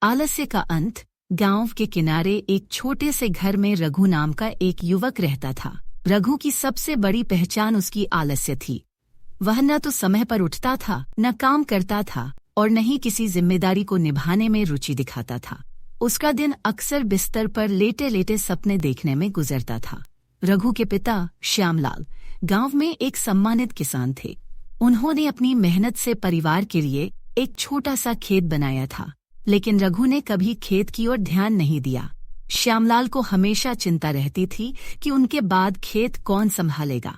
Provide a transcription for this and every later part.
आलस्य का अंत। गांव के किनारे एक छोटे से घर में रघु नाम का एक युवक रहता था। रघु की सबसे बड़ी पहचान उसकी आलस्य थी। वह न तो समय पर उठता था, न काम करता था और न ही किसी जिम्मेदारी को निभाने में रुचि दिखाता था। उसका दिन अक्सर बिस्तर पर लेटे लेटे सपने देखने में गुजरता था। रघु के पिता श्यामलाल गांव में एक सम्मानित किसान थे। उन्होंने अपनी मेहनत से परिवार के लिए एक छोटा सा खेत बनाया था, लेकिन रघु ने कभी खेत की ओर ध्यान नहीं दिया। श्यामलाल को हमेशा चिंता रहती थी कि उनके बाद खेत कौन संभालेगा।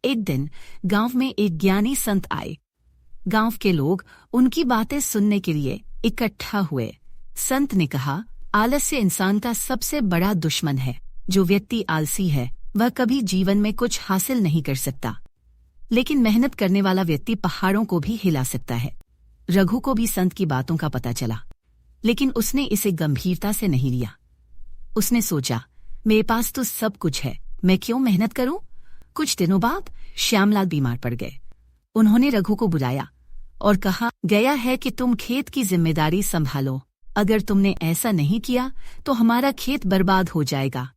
एक दिन गांव में एक ज्ञानी संत आए। गांव के लोग उनकी बातें सुनने के लिए इकट्ठा हुए। संत ने कहा, आलस्य इंसान का सबसे बड़ा दुश्मन है। जो व्यक्ति आलसी है वह कभी जीवन में कुछ हासिल नहीं कर सकता, लेकिन मेहनत करने वाला व्यक्ति पहाड़ों को भी हिला सकता है। रघु को भी संत की बातों का पता चला, लेकिन उसने इसे गंभीरता से नहीं लिया। उसने सोचा, मेरे पास तो सब कुछ है, मैं क्यों मेहनत करूं? कुछ दिनों बाद श्यामलाल बीमार पड़ गए। उन्होंने रघु को बुलाया और कहा, गया है कि तुम खेत की जिम्मेदारी संभालो। अगर तुमने ऐसा नहीं किया तो हमारा खेत बर्बाद हो जाएगा।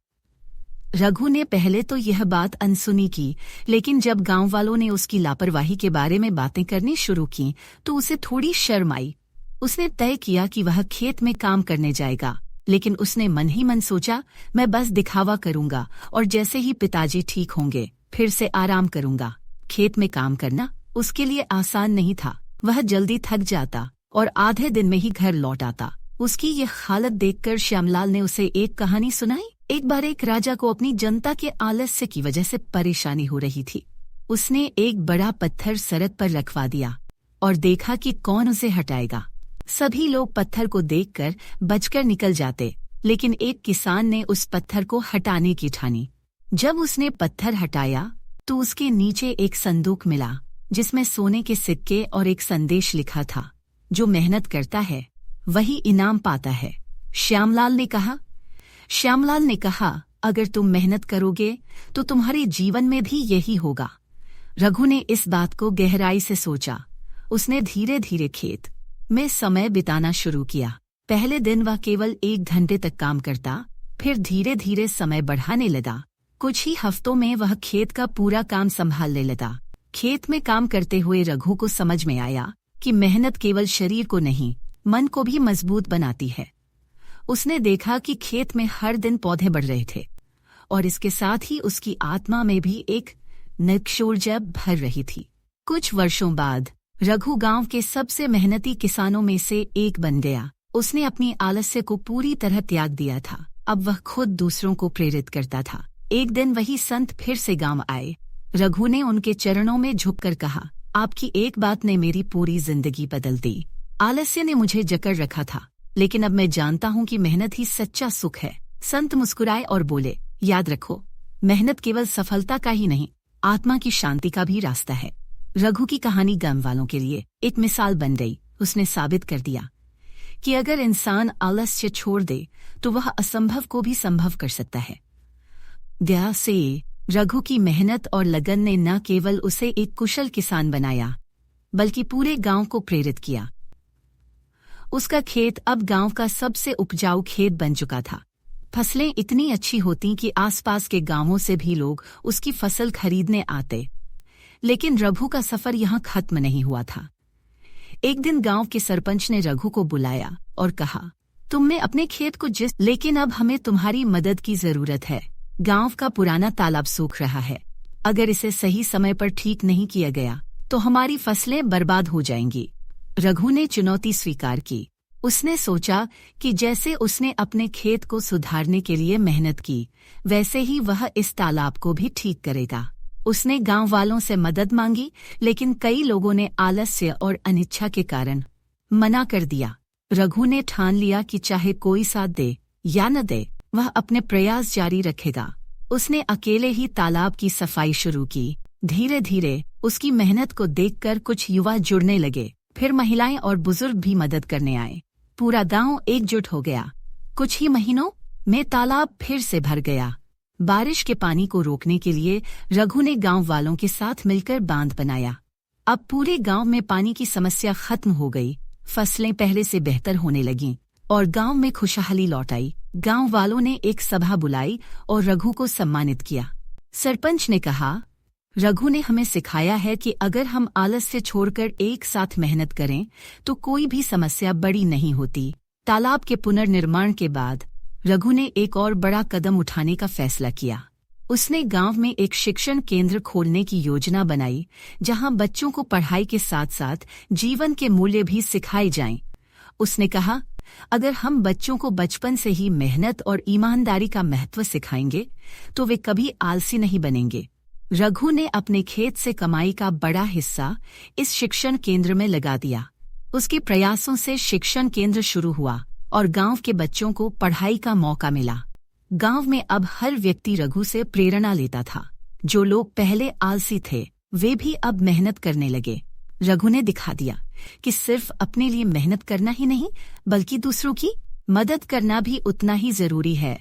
रघु ने पहले तो यह बात अनसुनी की, लेकिन जब गांव वालों ने उसकी लापरवाही के बारे में बातें करनी शुरू की तो उसे थोड़ी शर्म आई। उसने तय किया कि वह खेत में काम करने जाएगा, लेकिन उसने मन ही मन सोचा, मैं बस दिखावा करूंगा और जैसे ही पिताजी ठीक होंगे फिर से आराम करूंगा। खेत में काम करना उसके लिए आसान नहीं था। वह जल्दी थक जाता और आधे दिन में ही घर लौट आता। उसकी यह हालत देखकर श्यामलाल ने उसे एक कहानी सुनाई। एक बार एक राजा को अपनी जनता के आलस्य की वजह से परेशानी हो रही थी। उसने एक बड़ा पत्थर सड़क पर रखवा दिया और देखा कि कौन उसे हटाएगा। सभी लोग पत्थर को देखकर बचकर निकल जाते, लेकिन एक किसान ने उस पत्थर को हटाने की ठानी। जब उसने पत्थर हटाया तो उसके नीचे एक संदूक मिला, जिसमें सोने के सिक्के और एक संदेश लिखा था, जो मेहनत करता है वही इनाम पाता है। श्यामलाल ने कहा, अगर तुम मेहनत करोगे तो तुम्हारे जीवन में भी यही होगा। रघु ने इस बात को गहराई से सोचा। उसने धीरे धीरे खेत में समय बिताना शुरू किया। पहले दिन वह केवल 1 घंटे तक काम करता, फिर धीरे धीरे समय बढ़ाने लगा। कुछ ही हफ्तों में वह खेत का पूरा काम संभालने लगा। खेत में काम करते हुए रघु को समझ में आया कि मेहनत केवल शरीर को नहीं, मन को भी मजबूत बनाती है। उसने देखा कि खेत में हर दिन पौधे बढ़ रहे थे और इसके साथ ही उसकी आत्मा में भी एक नक्शोर्जा भर रही थी। कुछ वर्षों बाद रघु गांव के सबसे मेहनती किसानों में से एक बन गया। उसने अपनी आलस्य को पूरी तरह त्याग दिया था। अब वह खुद दूसरों को प्रेरित करता था। एक दिन वही संत फिर से गांव आए। रघु ने उनके चरणों में झुककर कहा, आपकी एक बात ने मेरी पूरी जिंदगी बदल दी। आलस्य ने मुझे जकड़ रखा था, लेकिन अब मैं जानता हूँ कि मेहनत ही सच्चा सुख है। संत मुस्कुराए और बोले, याद रखो, मेहनत केवल सफलता का ही नहीं, आत्मा की शांति का भी रास्ता है। रघु की कहानी गांव वालों के लिए एक मिसाल बन गई। उसने साबित कर दिया कि अगर इंसान आलस्य छोड़ दे तो वह असंभव को भी संभव कर सकता है। गया से रघु की मेहनत और लगन ने न केवल उसे एक कुशल किसान बनाया, बल्कि पूरे गांव को प्रेरित किया। उसका खेत अब गांव का सबसे उपजाऊ खेत बन चुका था। फसलें इतनी अच्छी होती कि आसपास के गांवों से भी लोग उसकी फसल खरीदने आते। लेकिन रघु का सफर यहाँ खत्म नहीं हुआ था। एक दिन गांव के सरपंच ने रघु को बुलाया और कहा, तुमने अपने खेत को लेकिन अब हमें तुम्हारी मदद की जरूरत है। गांव का पुराना तालाब सूख रहा है। अगर इसे सही समय पर ठीक नहीं किया गया तो हमारी फसलें बर्बाद हो जाएंगी। रघु ने चुनौती स्वीकार की। उसने सोचा कि जैसे उसने अपने खेत को सुधारने के लिए मेहनत की, वैसे ही वह इस तालाब को भी ठीक करेगा। उसने गांव वालों से मदद मांगी, लेकिन कई लोगों ने आलस्य और अनिच्छा के कारण मना कर दिया। रघु ने ठान लिया कि चाहे कोई साथ दे या न दे, वह अपने प्रयास जारी रखेगा। उसने अकेले ही तालाब की सफाई शुरू की। धीरे धीरे उसकी मेहनत को देखकर कुछ युवा जुड़ने लगे। फिर महिलाएं और बुजुर्ग भी मदद करने आए। पूरा गांव एकजुट हो गया। कुछ ही महीनों में तालाब फिर से भर गया। बारिश के पानी को रोकने के लिए रघु ने गांव वालों के साथ मिलकर बांध बनाया। अब पूरे गांव में पानी की समस्या खत्म हो गई। फसलें पहले से बेहतर होने लगीं। और गांव में खुशहाली लौट आई। गांव वालों ने एक सभा बुलाई और रघु को सम्मानित किया। सरपंच ने कहा, रघु ने हमें सिखाया है कि अगर हम आलस्य छोड़कर एक साथ मेहनत करें तो कोई भी समस्या बड़ी नहीं होती। तालाब के पुनर्निर्माण के बाद रघु ने एक और बड़ा कदम उठाने का फैसला किया। उसने गांव में एक शिक्षण केंद्र खोलने की योजना बनाई, जहां बच्चों को पढ़ाई के साथ साथ जीवन के मूल्य भी सिखाए जाएं। उसने कहा, अगर हम बच्चों को बचपन से ही मेहनत और ईमानदारी का महत्व सिखाएंगे तो वे कभी आलसी नहीं बनेंगे। रघु ने अपने खेत से कमाई का बड़ा हिस्सा इस शिक्षण केंद्र में लगा दिया। उसके प्रयासों से शिक्षण केंद्र शुरू हुआ और गांव के बच्चों को पढ़ाई का मौका मिला। गांव में अब हर व्यक्ति रघु से प्रेरणा लेता था। जो लोग पहले आलसी थे वे भी अब मेहनत करने लगे। रघु ने दिखा दिया कि सिर्फ अपने लिए मेहनत करना ही नहीं बल्कि दूसरों की मदद करना भी उतना ही जरूरी है।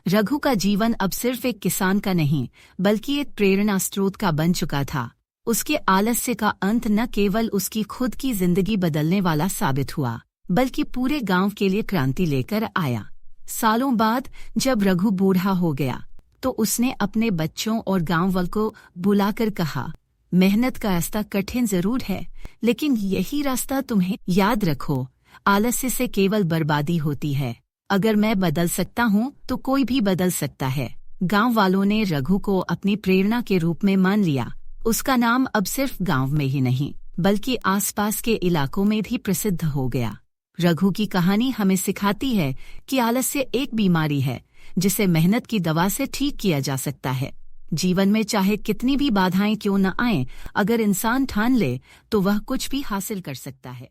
रघु का जीवन अब सिर्फ एक किसान का नहीं बल्कि एक प्रेरणा स्रोत का बन चुका था। उसके आलस्य का अंत न केवल उसकी खुद की जिंदगी बदलने वाला साबित हुआ बल्कि पूरे गांव के लिए क्रांति लेकर आया। सालों बाद जब रघु बूढ़ा हो गया तो उसने अपने बच्चों और गांव वालों को बुलाकर कहा, मेहनत का रास्ता कठिन जरूर है लेकिन यही रास्ता तुम्हें याद रखो, आलस्य से केवल बर्बादी होती है। अगर मैं बदल सकता हूँ तो कोई भी बदल सकता है। गांव वालों ने रघु को अपनी प्रेरणा के रूप में मान लिया। उसका नाम अब सिर्फ गांव में ही नहीं बल्कि आसपास के इलाकों में भी प्रसिद्ध हो गया। रघु की कहानी हमें सिखाती है कि आलस्य एक बीमारी है जिसे मेहनत की दवा से ठीक किया जा सकता है। जीवन में चाहे कितनी भी बाधाएं क्यों न आएं, अगर इंसान ठान ले तो वह कुछ भी हासिल कर सकता है।